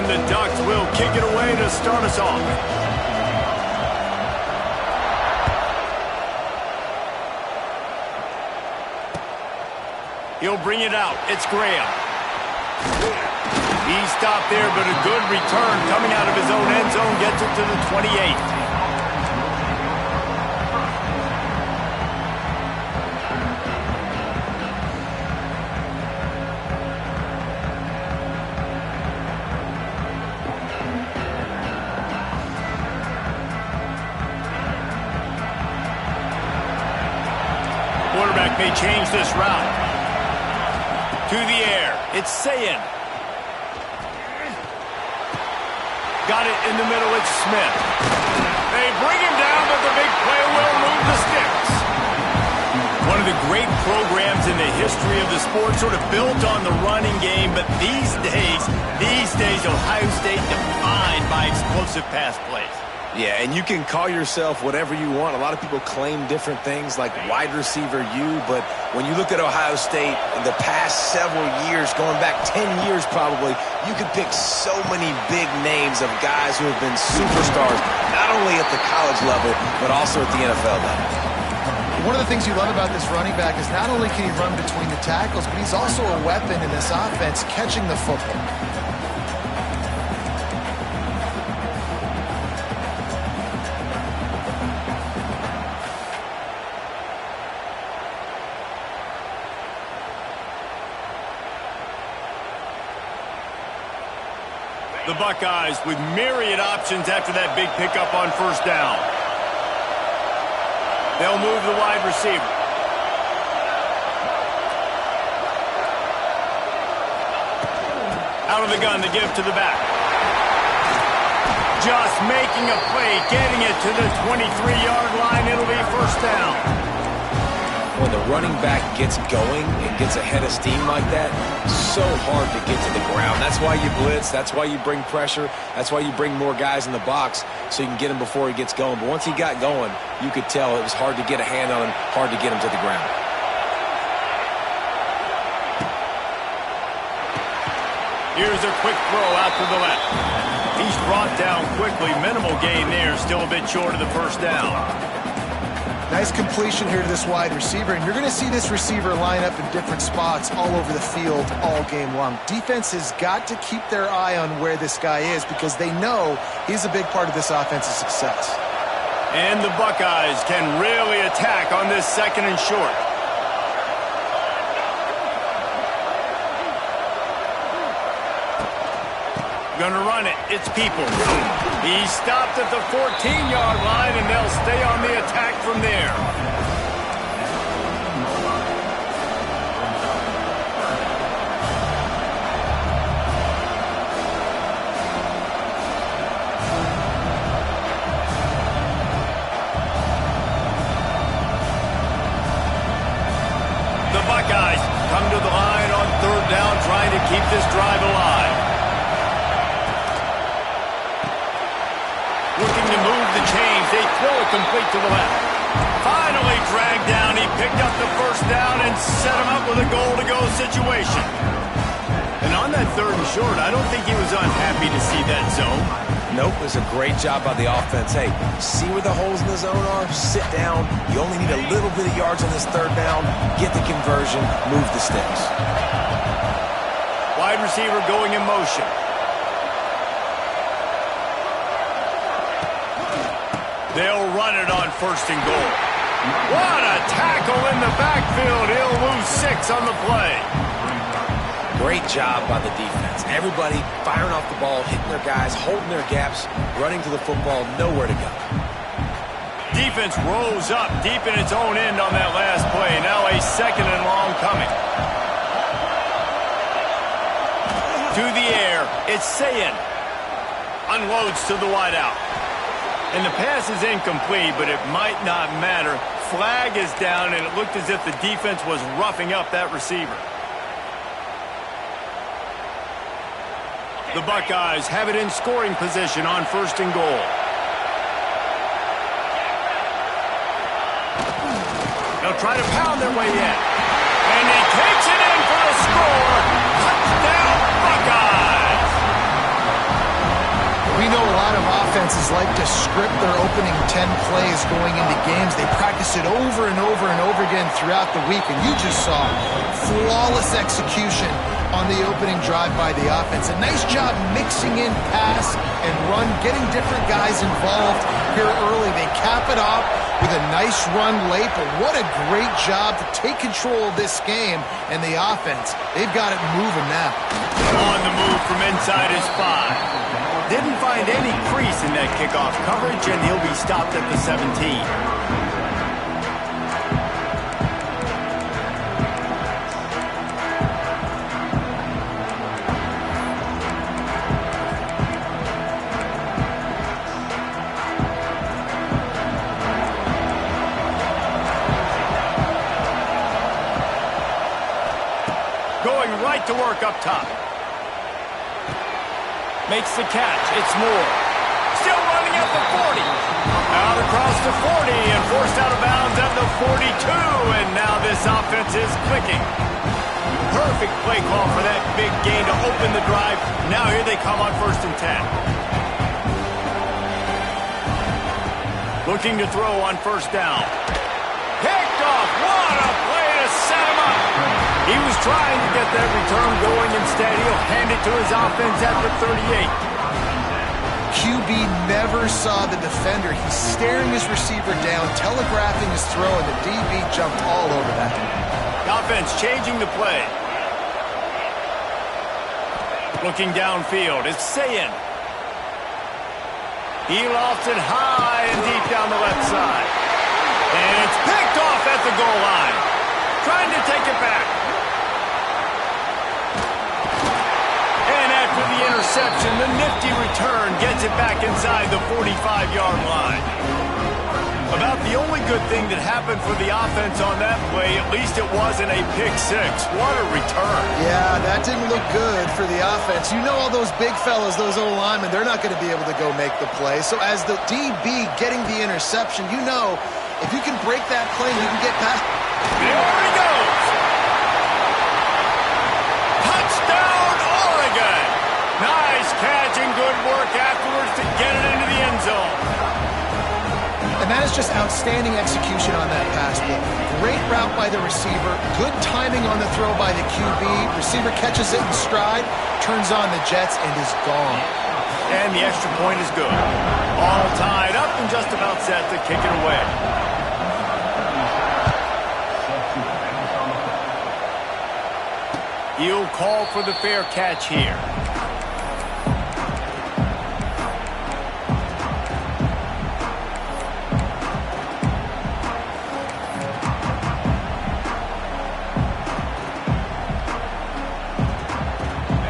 And the Ducks will kick it away to start us off. He'll bring it out. It's Graham. He stopped there, but a good return coming out of his own end zone gets it to the 28. Quarterback may change this route. To the air. It's Sayin. Got it in the middle. It's Smith. They bring him down, but the big play will move the sticks. One of the great programs in the history of the sport, sort of built on the running game, but these days, Ohio State defined by explosive pass plays. Yeah, and you can call yourself whatever you want. A lot of people claim different things like wide receiver U, but when you look at Ohio State in the past several years, going back 10 years probably, you could pick so many big names of guys who have been superstars, not only at the college level, but also at the NFL level. One of the things you love about this running back is not only can he run between the tackles, but he's also a weapon in this offense catching the football. The Buckeyes with myriad options after that big pickup on first down. They'll move the wide receiver. Out of the gun, the give to the back. Just making a play, getting it to the 23-yard line. It'll be first down. When the running back gets going and gets ahead of steam like that, so hard to get to the ground. That's why you blitz. That's why you bring pressure. That's why you bring more guys in the box so you can get him before he gets going. But once he got going, you could tell it was hard to get a hand on him, hard to get him to the ground. Here's a quick throw out to the left. He's brought down quickly. Minimal gain there. Still a bit short of the first down. Nice completion here to this wide receiver, and you're going to see this receiver line up in different spots all over the field all game long. Defense has got to keep their eye on where this guy is because they know he's a big part of this offense's success. And the Buckeyes can really attack on this second and short. Gonna run it. It's People. He stopped at the 14-yard line, and they'll stay on the attack from there. The Buckeyes come to the line on third down, trying to keep this drive alive. Looking to move the chains. They throw it complete to the left. Finally dragged down. He picked up the first down and set him up with a goal-to-go situation. And on that third and short, I don't think he was unhappy to see that zone. Nope, it was a great job by the offense. Hey, see where the holes in the zone are? Sit down. You only need a little bit of yards on this third down. Get the conversion. Move the sticks. Wide receiver going in motion. They'll run it on first and goal. What a tackle in the backfield. He'll lose 6 on the play. Great job by the defense. Everybody firing off the ball, hitting their guys, holding their gaps, running to the football, nowhere to go. Defense rose up deep in its own end on that last play. Now a second and long coming. To the air. It's Sayin. Unloads to the wideout. And the pass is incomplete, but it might not matter. Flag is down, and it looked as if the defense was roughing up that receiver. The Buckeyes have it in scoring position on first and goal. They'll try to pound their way in. And he takes it in for the score. Touchdown, Buckeyes! offenses like to script their opening 10 plays going into games. They practice it over and over and over again throughout the week, and you just saw flawless execution on the opening drive by the offense. A nice job mixing in pass and run, getting different guys involved here early. They cap it off with a nice run late, but what a great job to take control of this game and the offense. They've got it moving now. On the move from inside his 5. Didn't find any crease in that kickoff coverage, and he'll be stopped at the 17. Going right to work up top. Makes the catch. It's Moore. Still running at the 40. Out across the 40 and forced out of bounds at the 42. And now this offense is clicking. Perfect play call for that big gain to open the drive. Now here they come on 1st and 10. Looking to throw on 1st down. Picked off. What a play to set him up. He was trying to get that return going. Instead, he'll hand it to his offense at the 38. QB never saw the defender. He's staring his receiver down, telegraphing his throw, and the DB jumped all over that. Offense changing the play. Looking downfield, it's Sayin. He lofts it high and deep down the left side. And it's picked off at the goal line. Trying to take it back. For the interception, the nifty return gets it back inside the 45-yard line. About the only good thing that happened for the offense on that play, at least it wasn't a pick 6. What a return. Yeah, that didn't look good for the offense. You know all those big fellas, those O-linemen, they're not going to be able to go make the play. So as the DB getting the interception, you know if you can break that play, you can get past. There he goes. Touchdown, Oregon. Nice catch and good work afterwards to get it into the end zone. And that is just outstanding execution on that pass play. Great route by the receiver, good timing on the throw by the QB. Receiver catches it in stride, turns on the jets, and is gone. And the extra point is good. All tied up and just about set to kick it away. He'll call for the fair catch here.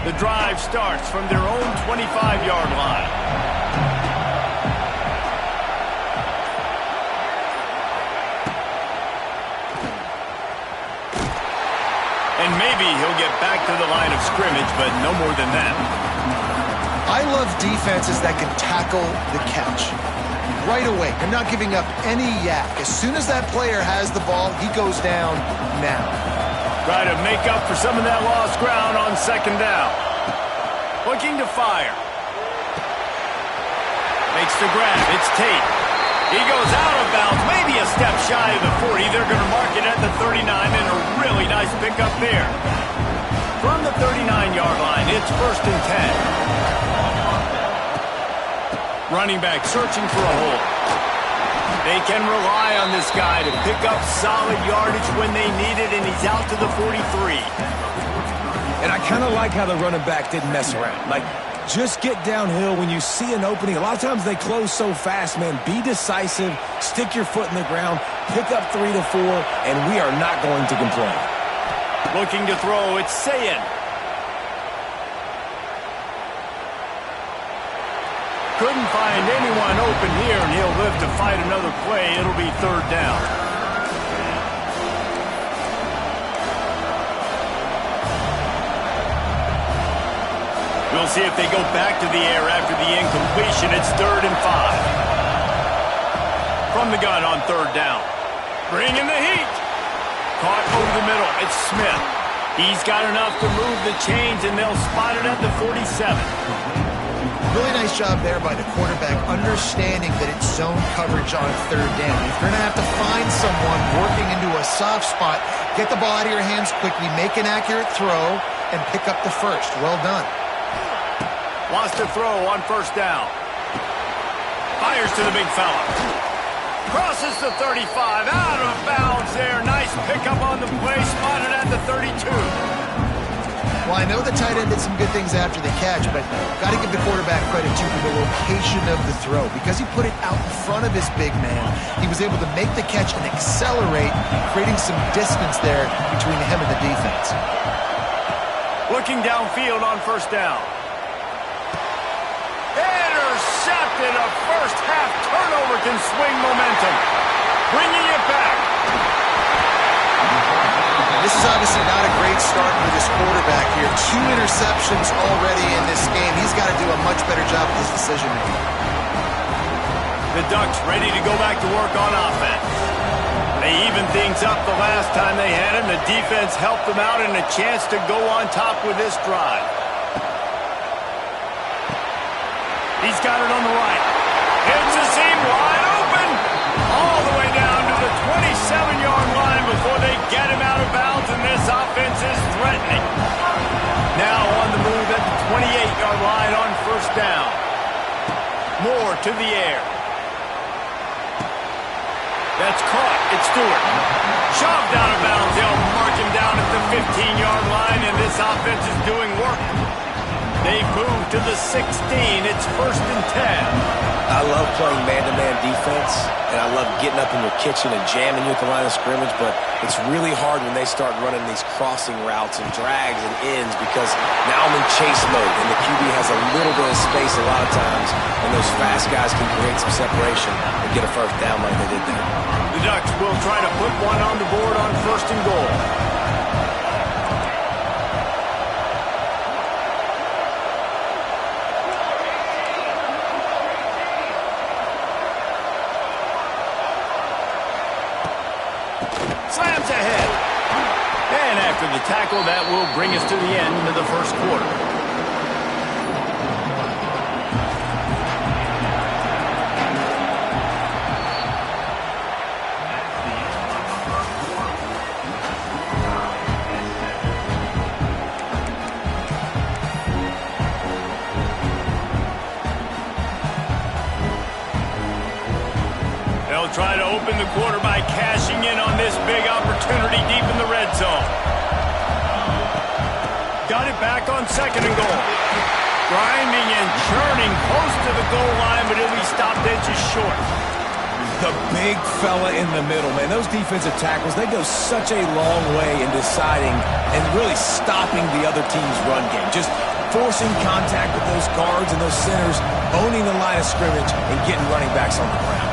The drive starts from their own 25-yard line. And maybe he'll get back to the line of scrimmage, but no more than that. I love defenses that can tackle the catch right away. They're not giving up any yak. As soon as that player has the ball, he goes down now. Try to make up for some of that lost ground on 2nd down. Looking to fire. Makes the grab. It's Tate. He goes out of bounds, maybe a step shy of the 40. They're going to mark it at the 39, and a really nice pickup there. From the 39-yard line, it's 1st and 10. Running back searching for a hole. They can rely on this guy to pick up solid yardage when they need it, and he's out to the 43. And I kind of like how the running back didn't mess around. Like, just get downhill when you see an opening. A lot of times they close so fast, man. Be decisive, stick your foot in the ground, pick up 3 to 4, and we are not going to complain. Looking to throw, it's Sayin. Couldn't find anyone open here, and he'll live to fight another play. It'll be 3rd down. We'll see if they go back to the air after the incompletion. It's 3rd and 5. From the gun on 3rd down. Bringing the heat. Caught over the middle. It's Smith. He's got enough to move the chains, and they'll spot it at the 47. Really nice job there by the quarterback, understanding that it's zone coverage on third down. If you're going to have to find someone working into a soft spot, get the ball out of your hands quickly, make an accurate throw, and pick up the first. Well done. Wants to throw on first down. Fires to the big fella. Crosses the 35, out of bounds there. Nice pickup on the play, spotted at the 32. Well, I know the tight end did some good things after the catch, but got to give the quarterback credit, too, for the location of the throw. Because he put it out in front of his big man, he was able to make the catch and accelerate, creating some distance there between him and the defense. Looking downfield on first down. Intercepted. A first-half turnover can swing momentum. Bringing it back. This is obviously not a great start for this quarterback here. 2 interceptions already in this game. He's got to do a much better job with his decision-making. The Ducks ready to go back to work on offense. They evened things up the last time they had him. The defense helped them out and a chance to go on top with this drive. He's got it on the right. Hits the seam wide open. All the way down to the 27-yard line before they get him out of bounds, and this offense is threatening. Now on the move at the 28-yard line on first down. Moore to the air. That's caught. It's Stewart. Shoved out of bounds. They'll mark him down at the 15-yard line, and this offense is doing work. They've moved to the 16. It's 1st and 10. I love playing man-to-man defense, and I love getting up in your kitchen and jamming you at the line of scrimmage, but it's really hard when they start running these crossing routes and drags and ends because now I'm in chase mode, and the QB has a little bit of space a lot of times, and those fast guys can create some separation and get a first down like they did there. The Ducks will try to put one on the board on 1st and goal. Slams ahead. And after the tackle, that will bring us to the end of the first quarter. They'll try to open the quarter by cashing in on this big opportunity deep in the red zone. Got it back on 2nd and goal. Grinding and churning close to the goal line, but he'll be stopped inches short. The big fella in the middle, man. Those defensive tackles, they go such a long way in deciding and really stopping the other team's run game. Just forcing contact with those guards and those centers, owning the line of scrimmage, and getting running backs on the ground.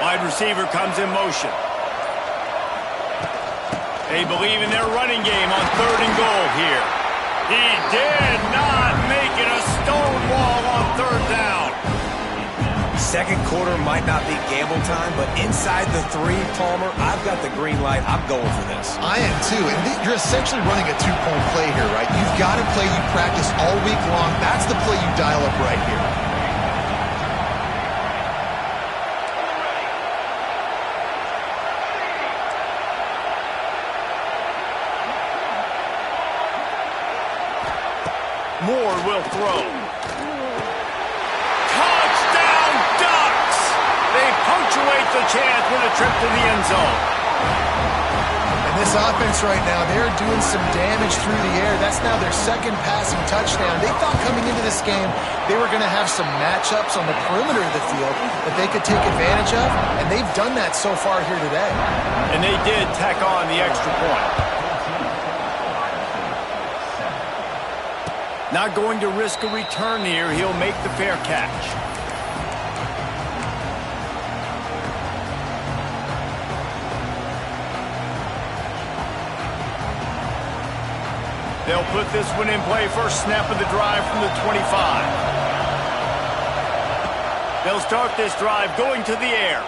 Wide receiver comes in motion. They believe in their running game on 3rd and goal here. He did not make it a stonewall on 3rd down. Second quarter might not be gamble time, but inside the 3, Palmer, I've got the green light. I'm going for this. I am too, and you're essentially running a 2-point play here, right? You've got a play you practice all week long. That's the play you dial up right here. Moore will throw. Touchdown, Ducks! They punctuate the chance with a trip to the end zone. And this offense right now, they're doing some damage through the air. That's now their 2nd passing touchdown. They thought coming into this game they were going to have some matchups on the perimeter of the field that they could take advantage of, and they've done that so far here today. And they did tack on the extra point. Not going to risk a return here. He'll make the fair catch. They'll put this one in play. First snap of the drive from the 25. They'll start this drive going to the air.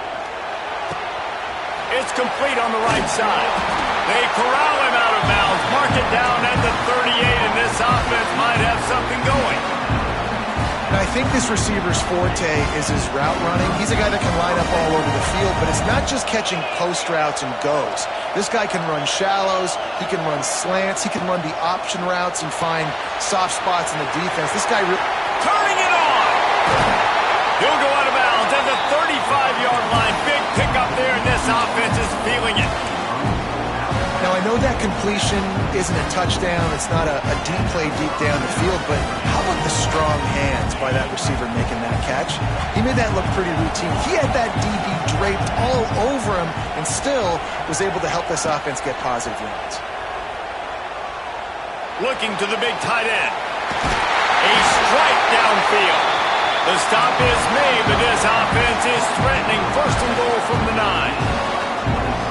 It's complete on the right side. They corral him out of bounds, mark it down at the 38, and this offense might have something going. Now, I think this receiver's forte is his route running. He's a guy that can line up all over the field, but it's not just catching post routes and goes. This guy can run shallows, he can run slants, he can run the option routes and find soft spots in the defense. This guy turning it on. He'll go out of bounds at the 35-yard line. Big pickup there, and this offense is feeling it. Now, I know that completion isn't a touchdown. It's not a deep play deep down the field, but how about the strong hands by that receiver making that catch? He made that look pretty routine. He had that DB draped all over him and still was able to help this offense get positive yards. Looking to the big tight end. A strike downfield. The stop is made, but this offense is threatening. First and goal from the 9.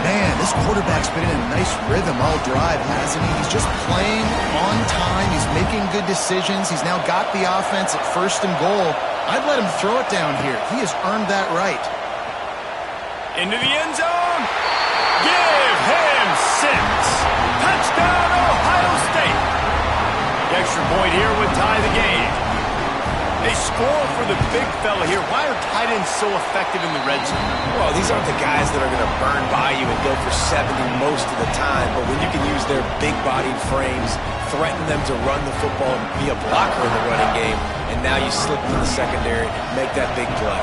Man, this quarterback's been in a nice rhythm all drive, hasn't he? He's just playing on time. He's making good decisions. He's now got the offense at first and goal. I'd let him throw it down here. He has earned that right. Into the end zone. Give him 6. Touchdown, Ohio State. The extra point here would tie the game. They score for the big fella here. Why are tight ends so effective in the red zone? Well, these aren't the guys that are going to burn by you and go for 70 most of the time, but when you can use their big-bodied frames, threaten them to run the football and be a blocker in the running game, and now you slip into the secondary, make that big play.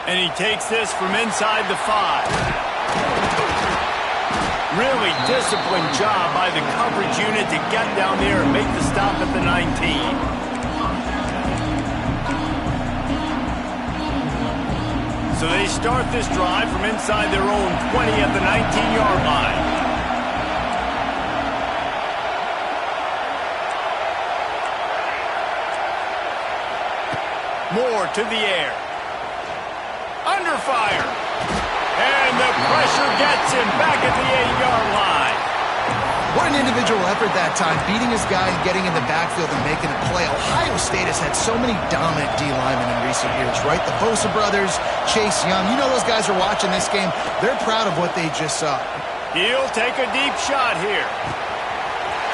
And he takes this from inside the 5. Really disciplined job by the coverage unit to get down there and make the stop at the 19. So they start this drive from inside their own 20 at the 19-yard line. Moore to the air. Under fire. And the pressure gets him back at the 8-yard line. What an individual effort that time, beating his guy and getting in the backfield and making a play. Ohio State has had so many dominant D linemen in recent years, right? The Bosa brothers, Chase Young. You know those guys are watching this game. They're proud of what they just saw. He'll take a deep shot here.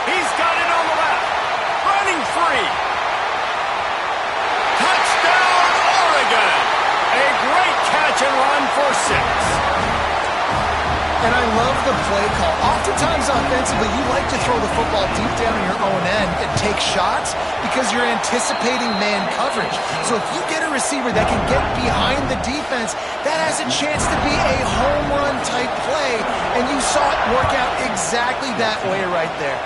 He's got it on the left. Running free. Touchdown, Oregon. A great catch and run for 6. And I love the play call. Oftentimes offensively, you like to throw the football deep down in your own end and take shots because you're anticipating man coverage. So if you get a receiver that can get behind the defense, that has a chance to be a home run type play. And you saw it work out exactly that way right there.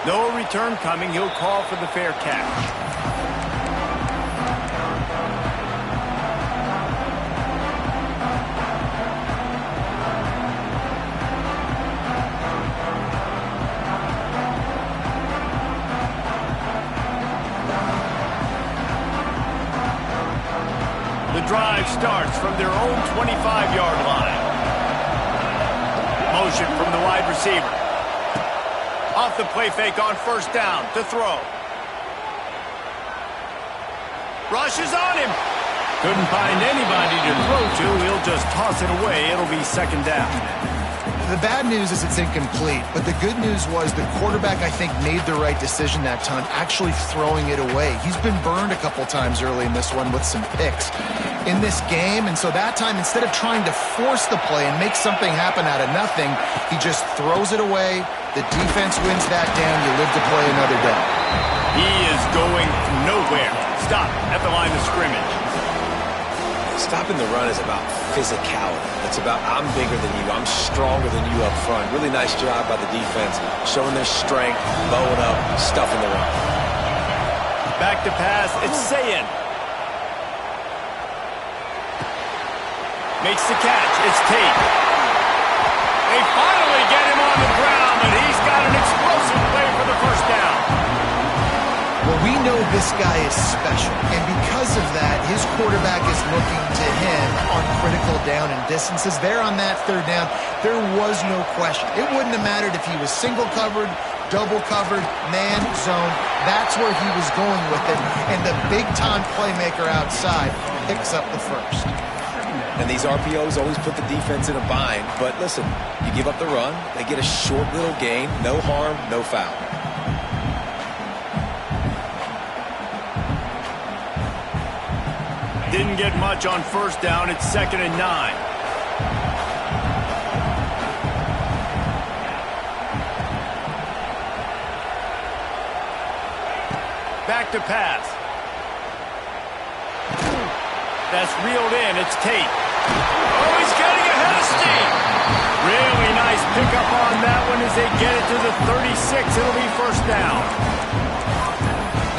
No return coming. He'll call for the fair catch. Drive starts from their own 25-yard line. Motion from the wide receiver. Off the play fake on first down to throw. Rushes on him. Couldn't find anybody to throw to. He'll just toss it away. It'll be second down. The bad news is it's incomplete, but the good news was the quarterback, I think, made the right decision that time, actually throwing it away. He's been burned a couple times early in this one with some picks in this game, and so that time, instead of trying to force the play and make something happen out of nothing, he just throws it away. The defense wins that down. You live to play another day. He is going nowhere. Stop at the line of scrimmage. Stopping the run is about physicality. It's about I'm bigger than you, I'm stronger than you up front. Really nice job by the defense, showing their strength, bowing up, stuffing the run. Back to pass, it's Sayin. Makes the catch, it's Tate. They finally get him on the ground, but he's got an explosive play for the first down. Well, we know this guy is special, and because of that, his quarterback is looking to him on critical down and distances. There on that third down, there was no question. It wouldn't have mattered if he was single covered, double covered, man zone. That's where he was going with it. And the big-time playmaker outside picks up the first. And these RPOs always put the defense in a bind. But listen, you give up the run, they get a short little gain, no harm, no foul. Didn't get much on first down. It's 2nd and 9. Back to pass. That's reeled in. It's Tate. Oh, he's getting ahead of steam. Really nice pickup on that one as they get it to the 36. It'll be first down.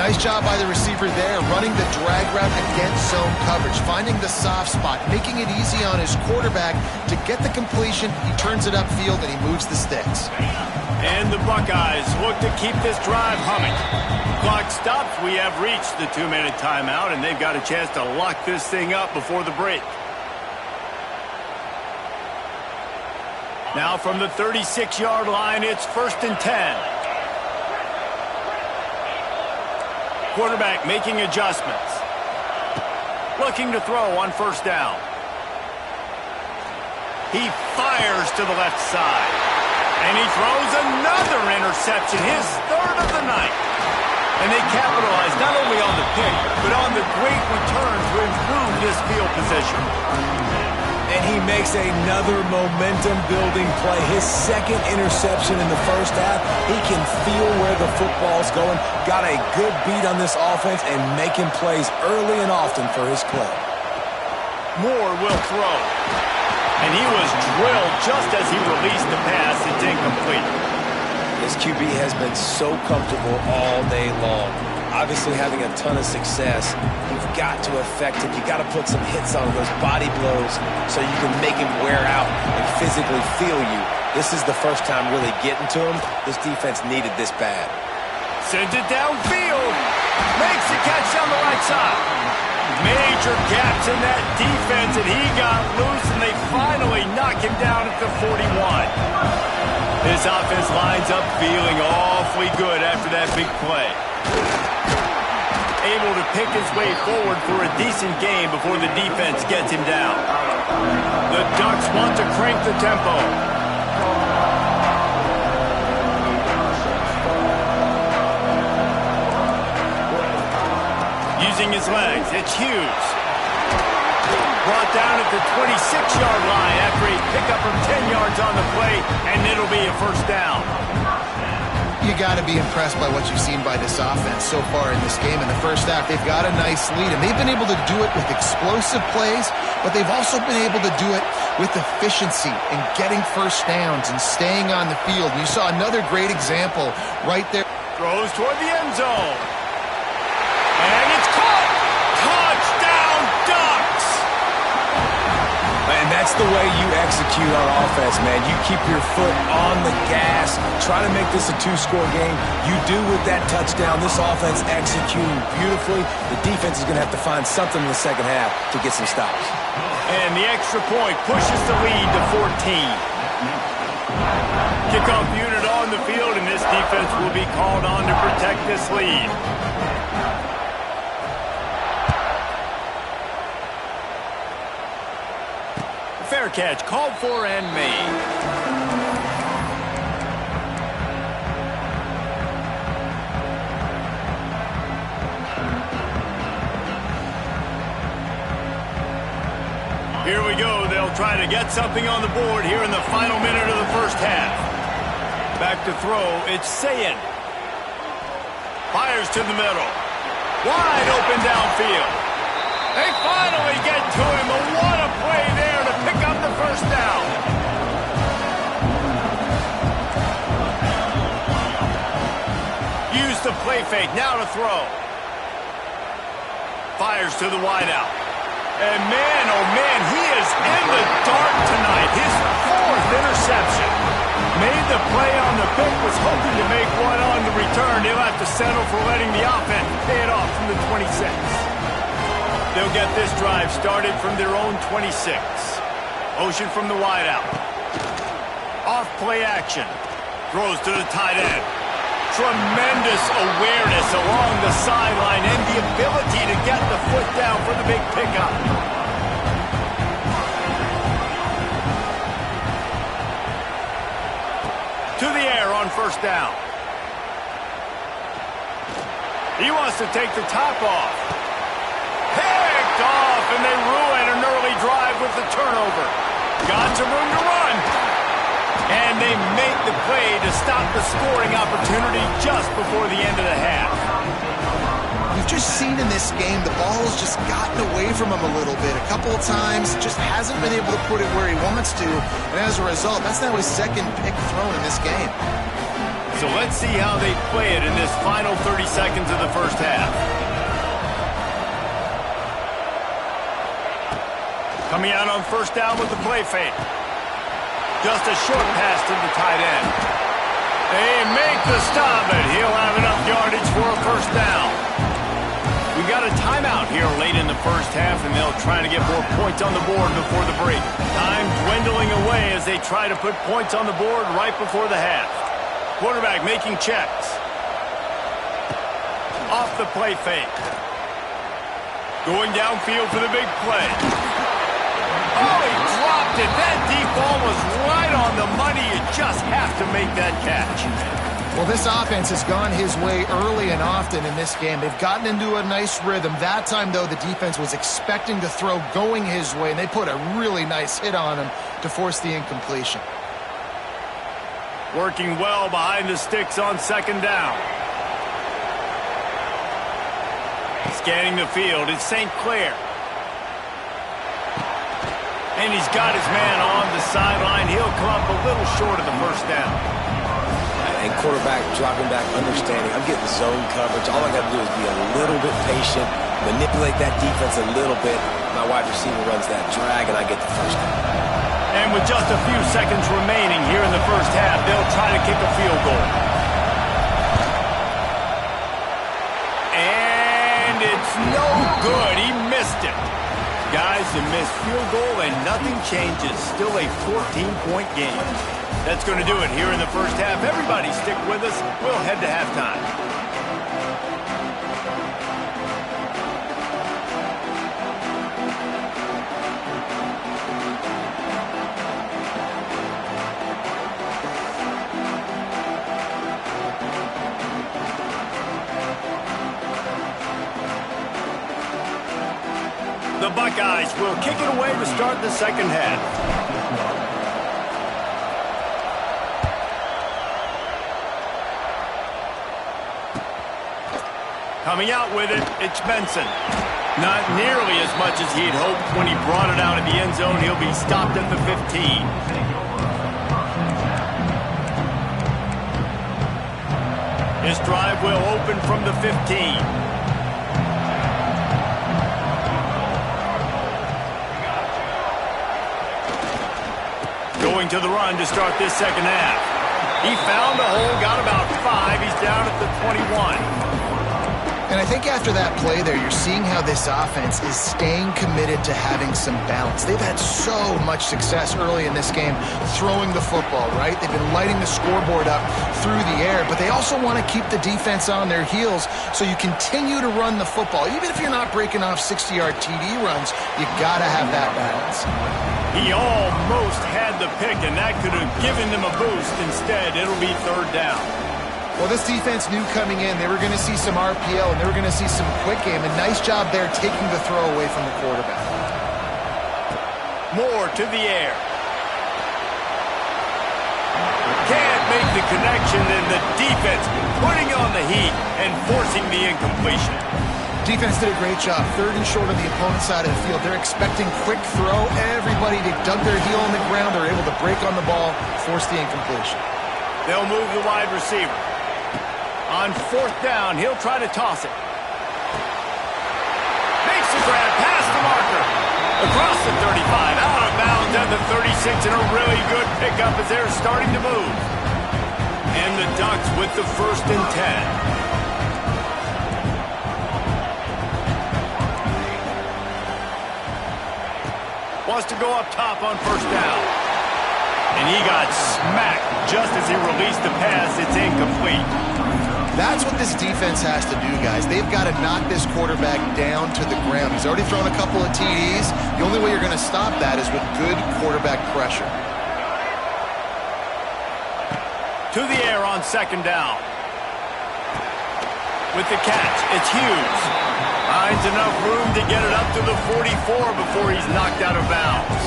Nice job by the receiver there, running the drag route against zone coverage, finding the soft spot, making it easy on his quarterback to get the completion. He turns it upfield and he moves the sticks. And the Buckeyes look to keep this drive humming. Clock stops. We have reached the 2-minute timeout, and they've got a chance to lock this thing up before the break. Now from the 36-yard line, it's 1st and 10. Quarterback making adjustments. Looking to throw on first down. He fires to the left side. And he throws another interception, his 3rd of the night. And they capitalize not only on the pick, but on the great return to improve this field position. And he makes another momentum-building play. His 2nd interception in the first half. He can feel where the football's going. Got a good beat on this offense and making plays early and often for his club. Moore will throw. And he was drilled just as he released the pass. It's incomplete. This QB has been so comfortable all day long. Obviously having a ton of success. You've got to affect him. You've got to put some hits on those body blows so you can make him wear out and physically feel you. This is the first time really getting to him. This defense needed this bad. Sends it downfield. Makes the catch down the right side. Major gaps in that defense, and he got loose, and they finally knock him down at the 41. This offense lines up feeling awfully good after that big play. Able to pick his way forward for a decent game before the defense gets him down. The Ducks want to crank the tempo. Using his legs, it's Hughes. Brought down at the 26-yard line after a pickup of 10 yards on the play, and it'll be a first down. You got to be impressed by what you've seen by this offense so far in this game. In the first half, they've got a nice lead, and they've been able to do it with explosive plays, but they've also been able to do it with efficiency and getting first downs and staying on the field. And you saw another great example right there. Throws toward the end zone. And it's caught! Touchdown, Ducks! And that's the way you execute on offense, man. You keep your foot on the gas, try to make this a 2-score game. You do with that touchdown. This offense executing beautifully. The defense is going to have to find something in the second half to get some stops. And the extra point pushes the lead to 14. Kickoff unit on the field, and this defense will be called on to protect this lead. Fair catch, called for and made. Here we go. They'll try to get something on the board here in the final minute of the first half. Back to throw. It's Sayin. Fires to the middle. Wide open downfield. They finally get to him. But what a play there to pick up the first down. Use the play fake. Now to throw. Fires to the wideout. And man, oh man, he is in the dark tonight. His 4th interception. Made the play on the pick, was hoping to make one on the return. He'll have to settle for letting the offense pay it off from the 26. They'll get this drive started from their own 26. Motion from the wideout. Off play action. Throws to the tight end. Tremendous awareness along the sideline and the ability to get the foot down for the big pickup. To the air on first down. He wants to take the top off. Picked off, and they ruin an early drive with the turnover. Got some room to run. And they make the play to stop the scoring opportunity just before the end of the half. We've just seen in this game the ball has just gotten away from him a little bit. A couple of times, just hasn't been able to put it where he wants to. And as a result, that's now his second pick thrown in this game. So let's see how they play it in this final 30 seconds of the first half. Coming out on first down with the play fake. Just a short pass to the tight end. They make the stop, and he'll have enough yardage for a first down. We got a timeout here late in the first half, and they'll try to get more points on the board before the break. Time dwindling away as they try to put points on the board right before the half. Quarterback making checks. Off the play fake. Going downfield for the big play. Oh, he dropped it. That deep ball was right on the money. You just have to make that catch. Well, this offense has gone his way early and often in this game. They've gotten into a nice rhythm. That time, though, the defense was expecting to throw going his way, and they put a really nice hit on him to force the incompletion. Working well behind the sticks on second down. Scanning the field, it's St. Clair. And he's got his man on the sideline. He'll come up a little short of the first down. And quarterback dropping back, understanding, I'm getting zone coverage. All I got to do is be a little bit patient, manipulate that defense a little bit. My wide receiver runs that drag, and I get the first down. And with just a few seconds remaining here in the first half, they'll try to kick a field goal. And it's no good. He missed it. Guys, a missed field goal and nothing changes. Still a 14-point game. That's going to do it here in the first half. Everybody stick with us. We'll head to halftime. The Buckeyes will kick it away to start the second half. Coming out with it, it's Benson. Not nearly as much as he'd hoped when he brought it out of the end zone. He'll be stopped at the 15. His drive will open from the 15. Going to the run to start this second half. He found a hole, got about 5. He's down at the 21. And I think after that play there, you're seeing how this offense is staying committed to having some balance. They've had so much success early in this game throwing the football, right? They've been lighting the scoreboard up through the air, but they also want to keep the defense on their heels so you continue to run the football. Even if you're not breaking off 60-yard TD runs, you got to have that balance. He almost had the pick, and that could have given them a boost. Instead, it'll be third down. Well, this defense knew coming in they were going to see some RPO and they were going to see some quick game. A nice job there taking the throw away from the quarterback. Moore to the air. Can't make the connection, and the defense putting on the heat and forcing the incompletion. Defense did a great job. Third and short on the opponent's side of the field. They're expecting quick throw. Everybody, they dug their heel on the ground. They're able to break on the ball, force the incompletion. They'll move the wide receiver. On fourth down, he'll try to toss it. Makes the grab past the marker. Across the 35, out of bounds at the 36, and a really good pickup as they're starting to move. And the Ducks with the 1st and 10. Wants to go up top on first down. And he got smacked just as he released the pass. It's incomplete. That's what this defense has to do, guys. They've got to knock this quarterback down to the ground. He's already thrown a couple of TDs. The only way you're going to stop that is with good quarterback pressure. To the air on second down. With the catch, it's Hughes. Finds enough room to get it up to the 44 before he's knocked out of bounds.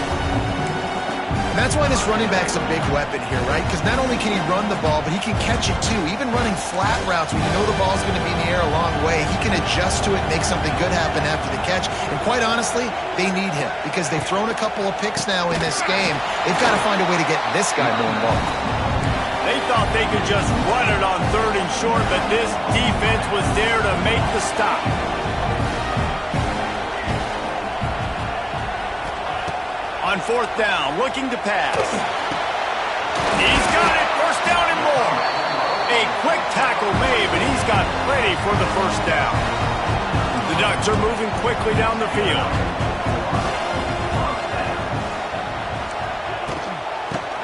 And that's why this running back's a big weapon here, right? Because not only can he run the ball, but he can catch it too. Even running flat routes when you know the ball's going to be in the air a long way, he can adjust to it and make something good happen after the catch. And quite honestly, they need him because they've thrown a couple of picks now in this game. They've got to find a way to get this guy more involved. They thought they could just run it on 3rd and short, but this defense was there to make the stop. On 4th down, looking to pass. He's got it, 1st down and more. A quick tackle made, but he's got plenty for the 1st down. The Ducks are moving quickly down the field.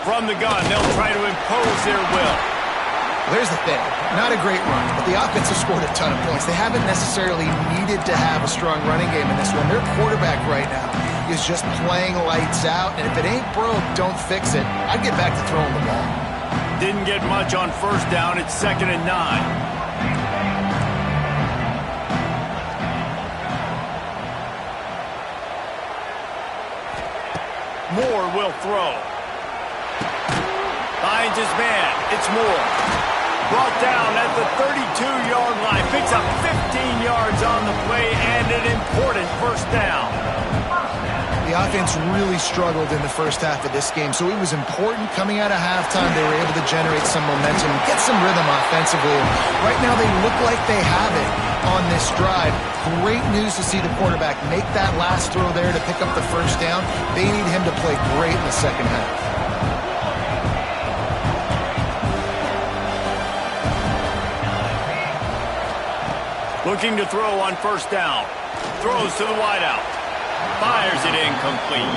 From the gun, they'll try to impose their will. There's the thing. Not a great run, but the offense has scored a ton of points. They haven't necessarily needed to have a strong running game in this one. Their quarterback right now is just playing lights out, and if it ain't broke, don't fix it. I'd get back to throwing the ball. Didn't get much on 1st down. It's 2nd and 9. Moore will throw. Finds his man. It's Moore. Brought down at the 32-yard line. Picks up 15 yards on the play and an important 1st down. The offense really struggled in the first half of this game, so it was important coming out of halftime. They were able to generate some momentum, get some rhythm offensively. Right now they look like they have it on this drive. Great news to see the quarterback make that last throw there to pick up the 1st down. They need him to play great in the second half. Looking to throw on 1st down. Throws to the wideout. Fires it incomplete.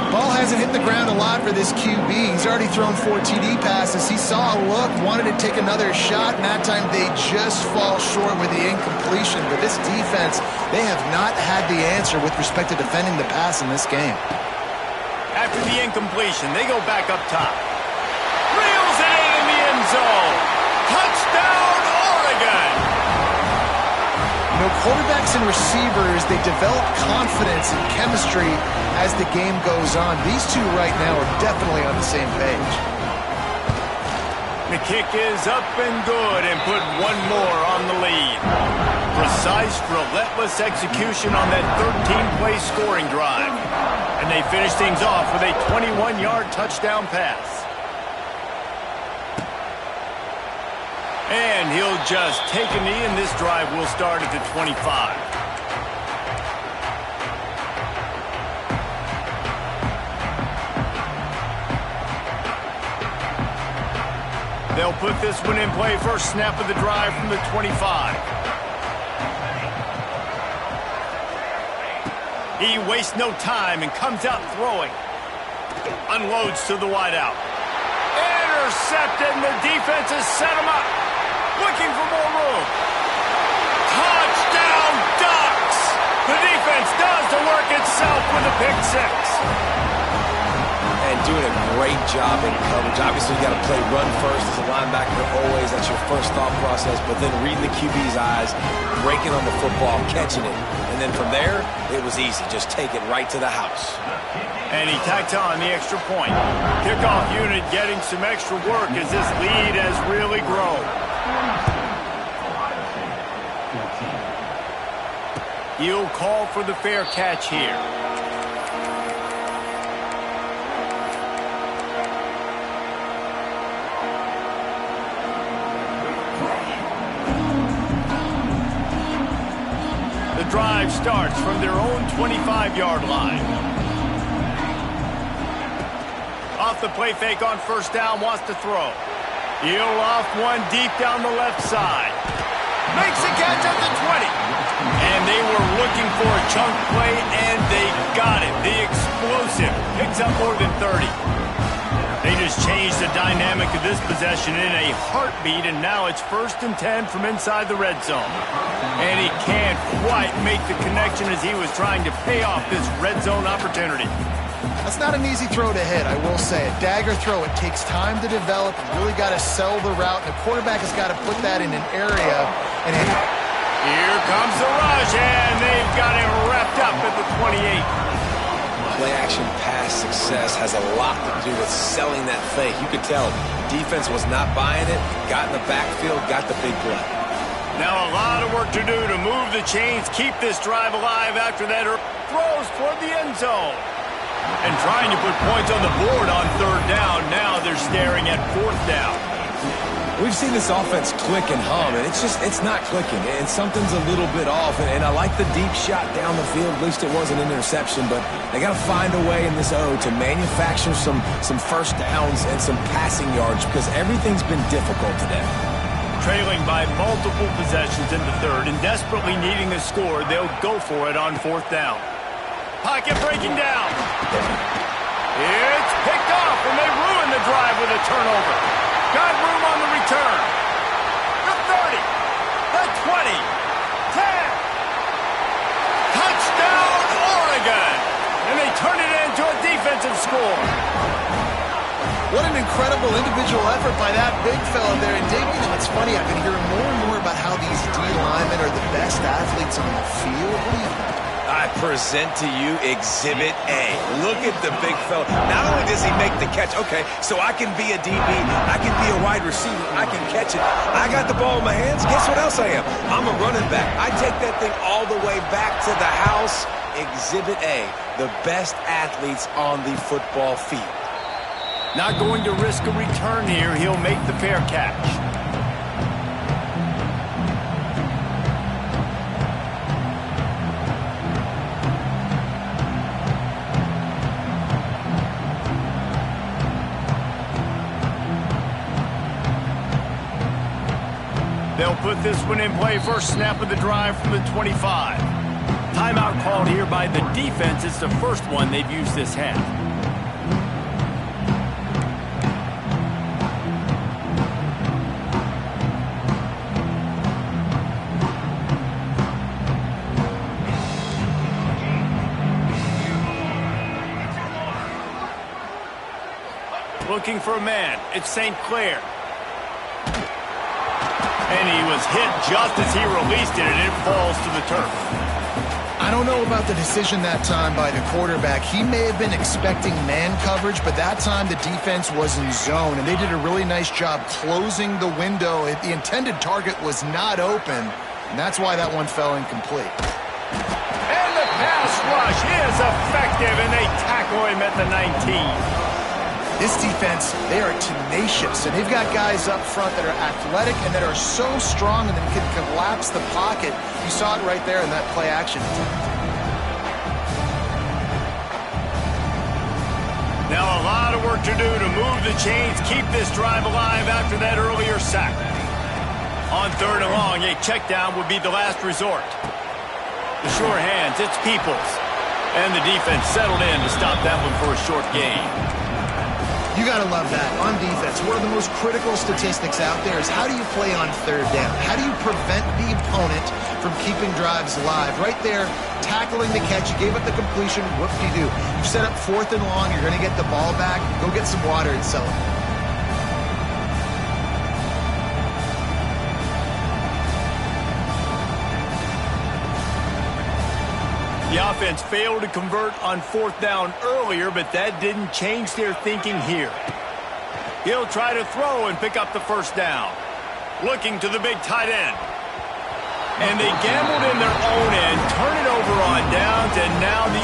Ball hasn't hit the ground a lot for this QB. He's already thrown 4 TD passes. He saw a look, wanted to take another shot, and that time they just fall short with the incompletion. But this defense, they have not had the answer with respect to defending the pass in this game. After the incompletion, they go back up top. Reels it in the end zone. Touchdown, Oregon! You know, quarterbacks and receivers, they develop confidence and chemistry as the game goes on. These two right now are definitely on the same page. The kick is up and good and put one more on the lead. Precise, relentless execution on that 13-play scoring drive. And they finish things off with a 21-yard touchdown pass. And he'll just take a knee, and this drive will start at the 25. They'll put this one in play. First snap of the drive from the 25. He wastes no time and comes out throwing. Unloads to the wideout. Intercepted, and the defense has set him up. Looking for more room. Touchdown, Ducks! The defense does the work itself with a pick 6. And doing a great job in coverage. Obviously, you got to play run first as a linebacker always. That's your first thought process. But then reading the QB's eyes, breaking on the football, catching it. And then from there, it was easy. Just take it right to the house. And he tacked on the extra point. Kickoff unit getting some extra work as this lead has really grown. He'll call for the fair catch here. The drive starts from their own 25-yard line. Off the play fake on first down, wants to throw. He'll off one deep down the left side. Makes the catch at the 20. And they were looking for a chunk play, and they got it. The explosive picks up more than 30. They just changed the the dynamic of this possession in a heartbeat, and now it's 1st and 10 from inside the red zone. And he can't quite make the connection as he was trying to pay off this red zone opportunity. That's not an easy throw to hit, I will say. A dagger throw, it takes time to develop. You really got to sell the route, and the quarterback has got to put that in an area. And here comes the rush, and they've got him wrapped up at the 28. Play-action pass success has a lot to do with selling that fake. You could tell defense was not buying it, got in the backfield, got the big play. Now a lot of work to do to move the chains, keep this drive alive after that throws toward the end zone. And trying to put points on the board on 3rd down. Now they're staring at 4th down. We've seen this offense click and hum, and it's not clicking, and something's a little bit off. And I like the deep shot down the field. At least it wasn't an interception, but they got to find a way in this O to manufacture some 1st downs and some passing yards, because everything's been difficult today. Trailing by multiple possessions in the 3rd and desperately needing a score, they'll go for it on 4th down. Pocket breaking down. It's picked off, and they ruin the drive with a turnover. Got room on the return. The 30, the 20, 10. Touchdown, Oregon. And they turn it into a defensive score. what an incredible individual effort by that big fella there. And Dave, you know, it's funny, I've been hearing more and more about how these D linemen are the best athletes on the field. What do you think? I present to you Exhibit A. Look at the big fella. Not only does he make the catch, okay, so I can be a DB, I can be a wide receiver, I can catch it. I got the ball in my hands. Guess what else I am? I'm a running back. I take that thing all the way back to the house. Exhibit A, the best athletes on the football field. Not going to risk a return here. He'll make the fair catch. They'll put this one in play. First snap of the drive from the 25. Timeout called here by the defense. It's the first one they've used this half. Looking for a man. It's St. Clair. And he was hit just as he released it, and it falls to the turf. I don't know about the decision that time by the quarterback. He may have been expecting man coverage, but that time the defense was in zone, and they did a really nice job closing the window. The intended target was not open, and that's why that one fell incomplete. And the pass rush is effective, and they tackle him at the 19. This defense, they are tenacious, and they've got guys up front that are athletic and that are so strong and that can collapse the pocket. You saw it right there in that play action. Now a lot of work to do to move the chains, keep this drive alive after that earlier sack. On 3rd and long, a check down would be the last resort. The sure hands, it's Peoples. And the defense settled in to stop that one for a short gain. You got to love that. On defense, one of the most critical statistics out there is how do you play on 3rd down? How do you prevent the opponent from keeping drives alive? Right there, tackling the catch, you gave up the completion, whoop-de-doo. You set up 4th and long, you're going to get the ball back, go get some water and sell it. The offense failed to convert on 4th down earlier, but that didn't change their thinking here. He'll try to throw and pick up the 1st down. Looking to the big tight end. And they gambled in their own end, turn it over on downs, and now the